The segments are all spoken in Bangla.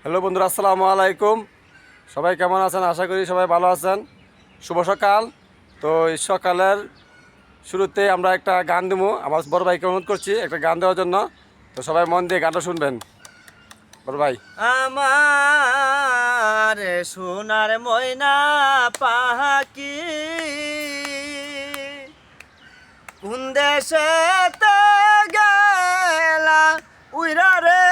হ্যালো বন্ধুরা, আসসালামু আলাইকুম। সবাই কেমন আছেন? আশা করি সবাই ভালো আছেন। শুভ সকাল। তো এই সকালের শুরুতে আমরা একটা গান দেবো। আমার বড় ভাইকে অনুরোধ করছি একটা গান দেওয়ার জন্য। তো সবাই মন দিয়ে গানটা শুনবেন। বড় ভাই, আমার সোনার ময়না পাখি কোন দেশে গেলা উইরা রে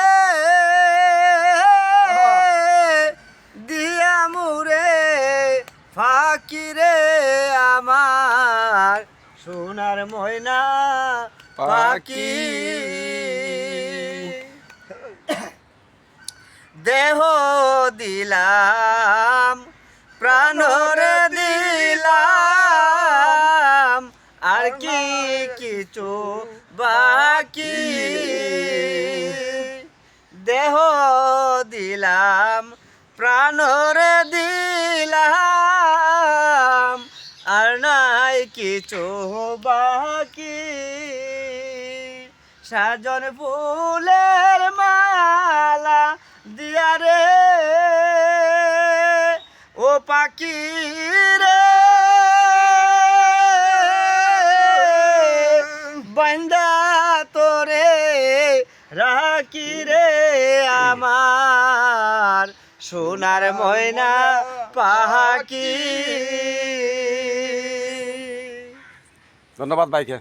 দিয়া মুরে ফাঁকি রে আমার সোনার ময়না পাখি দেহ দিলাম প্রাণরে দিলাম আর কি কিছু বাকি দেহ দিলাম প্রাণরে দিলাম আর নাই কিছু বাকি সাজন ফুলের মালা দিয়া রে ও পাখি রে বান্দা তোরে রাখি রে আমার সোনার ময়না পাখি। ধন্যবাদ ভাইকে।